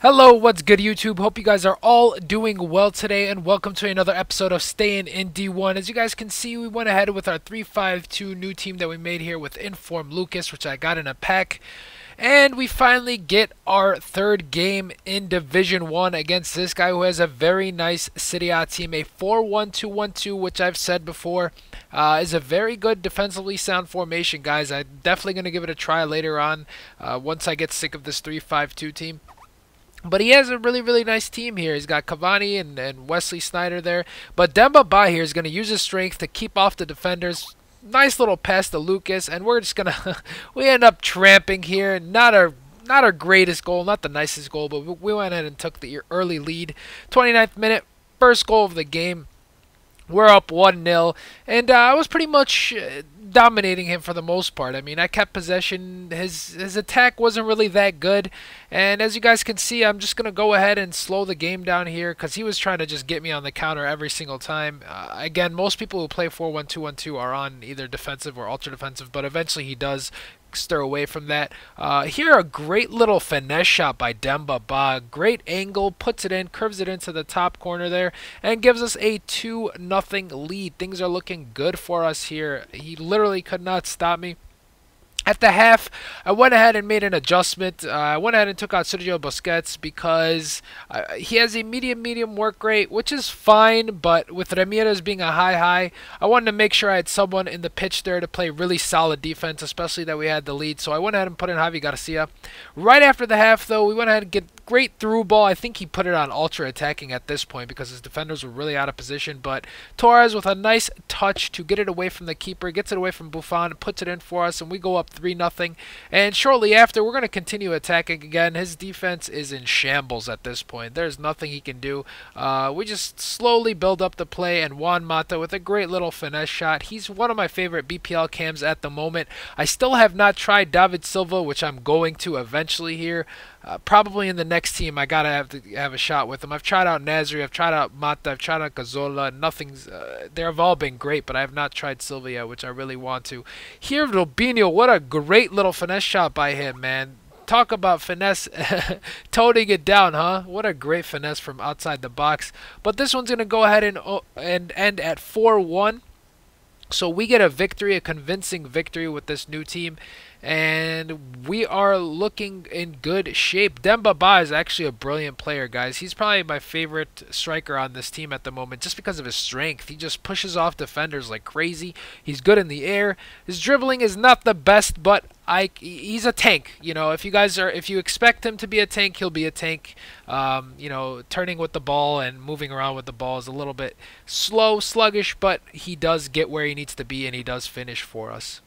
Hello, what's good YouTube? Hope you guys are all doing well today, and welcome to another episode of Stayin in D1. As you guys can see, we went ahead with our 3-5-2 new team that we made here with Inform Lucas, which I got in a pack. And we finally get our third game in Division 1 against this guy who has a very nice Serie A team, a 4-1-2-1-2, which I've said before is a very good defensively sound formation, guys. I'm definitely going to give it a try later on once I get sick of this 3-5-2 team. But he has a really nice team here. He's got Cavani and Wesley Sneijder there. But Demba Ba here is going to use his strength to keep off the defenders. Nice little pass to Lucas, and we're just going to... we end up tramping here. Not our greatest goal, not the nicest goal, but we went ahead and took the early lead. 29th minute, first goal of the game. We're up 1-0, and I was pretty much dominating him for the most part. I mean, I kept possession. His attack wasn't really that good, and as you guys can see, I'm just going to go ahead and slow the game down here because he was trying to just get me on the counter every single time. Again, most people who play 4-1-2-1-2 are on either defensive or ultra defensive, but eventually he does stir away from that. Here, a great little finesse shot by Demba Ba. Great angle, puts it in, curves it into the top corner there, and gives us a 2-0 lead. Things are looking good for us here. He literally could not stop me. At the half, I went ahead and made an adjustment. I went ahead and took out Sergio Busquets because he has a medium work rate, which is fine, but with Ramirez being a high, I wanted to make sure I had someone in the pitch there to play really solid defense, especially that we had the lead. So I went ahead and put in Javi Garcia. Right after the half, though, we went ahead and get great through ball. I think he put it on ultra attacking at this point because his defenders were really out of position, but Torres with a nice touch to get it away from the keeper, gets it away from Buffon, puts it in for us, and we go up 3-0. And shortly after, we're going to continue attacking again. His defense is in shambles at this point. There's nothing he can do. We just slowly build up the play, and Juan Mata with a great little finesse shot. He's one of my favorite BPL cams at the moment. I still have not tried David Silva, which I'm going to eventually here. Probably in the next team, I gotta have a shot with him. I've tried out Nasri, I've tried out Mata, I've tried out Cazorla. Nothing's. They've all been great, but I have not tried Silva yet, which I really want to. Here, Robinho, what a great little finesse shot by him, man. Talk about finesse, toting it down, huh? What a great finesse from outside the box. But this one's gonna go ahead and end at 4-1. So we get a victory, a convincing victory with this new team, and we are looking in good shape. Demba Ba is actually a brilliant player, guys. He's probably my favorite striker on this team at the moment just because of his strength. He just pushes off defenders like crazy. He's good in the air. His dribbling is not the best, but he's a tank. You know, if you expect him to be a tank, he'll be a tank. You know, turning with the ball and moving around with the ball is a little bit slow, sluggish, but he does get where he needs to be, and he does finish for us.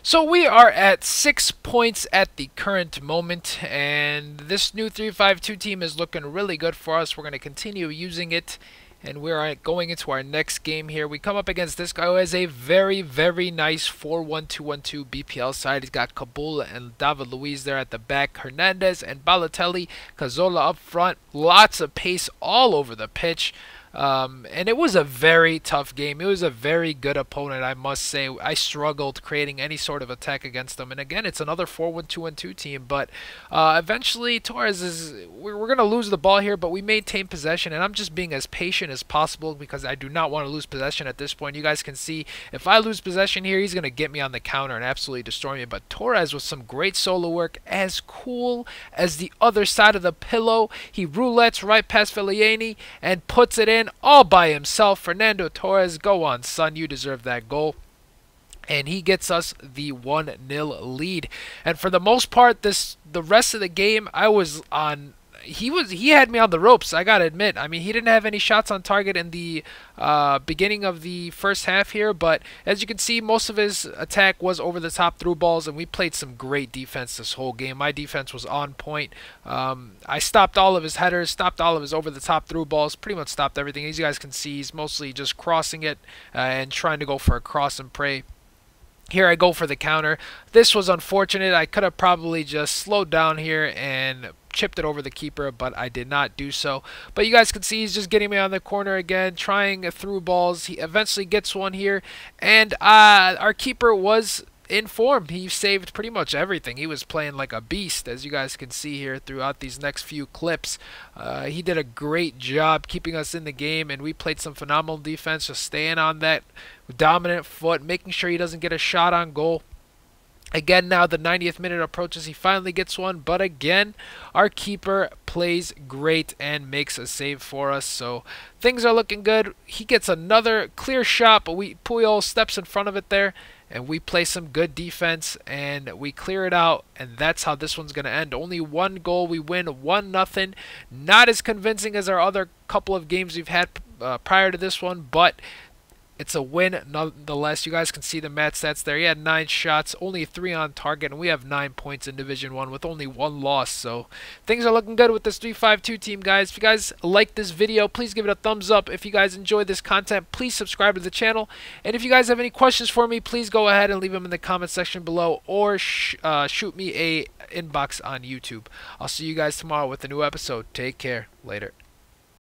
So we are at 6 points at the current moment, and this new 3-5-2 team is looking really good for us. We're going to continue using it, and we're going into our next game here. We come up against this guy who has a very nice 4-1-2-1-2 BPL side. He's got Kabul and David Luiz there at the back, Hernandez and Balotelli, Cazorla up front. Lots of pace all over the pitch. And it was a very tough game. It was a very good opponent, I must say. I struggled creating any sort of attack against them. And again, it's another 4-1-2-1-2 team. But eventually, Torres is... We're going to lose the ball here, but we maintain possession. And I'm just being as patient as possible because I do not want to lose possession at this point. You guys can see, if I lose possession here, he's going to get me on the counter and absolutely destroy me. But Torres with some great solo work, as cool as the other side of the pillow. He roulettes right past Fellaini and puts it in all by himself. Fernando Torres, go on, son. You deserve that goal. And he gets us the 1-0 lead. And for the most part, the rest of the game, I was on... He had me on the ropes, I gotta admit. I mean, he didn't have any shots on target in the beginning of the first half here, but as you can see, most of his attack was over the top through balls, and we played some great defense this whole game. My defense was on point. I stopped all of his headers, stopped all of his over the top through balls, pretty much stopped everything. As you guys can see, he's mostly just crossing it and trying to go for a cross and pray. Here I go for the counter. This was unfortunate. I could have probably just slowed down here and chipped it over the keeper, but I did not do so. But you guys can see he's just getting me on the corner again, trying through balls. He eventually gets one here, and our keeper was in form. He saved pretty much everything. He was playing like a beast, as you guys can see here throughout these next few clips. He did a great job keeping us in the game, and we played some phenomenal defense, just staying on that dominant foot, making sure he doesn't get a shot on goal. Again, now the 90th minute approaches. He finally gets one, but again, our keeper plays great and makes a save for us. So things are looking good. He gets another clear shot, but Puyol steps in front of it there, and we play some good defense and we clear it out. And that's how this one's going to end. Only one goal. We win 1-0. Not as convincing as our other couple of games we've had prior to this one, but it's a win nonetheless. You guys can see the match stats there. He had 9 shots, only 3 on target, and we have 9 points in Division 1 with only 1 loss. So things are looking good with this 3-5-2 team, guys. If you guys like this video, please give it a thumbs up. If you guys enjoyed this content, please subscribe to the channel. And if you guys have any questions for me, please go ahead and leave them in the comment section below, or shoot me a inbox on YouTube. I'll see you guys tomorrow with a new episode. Take care. Later.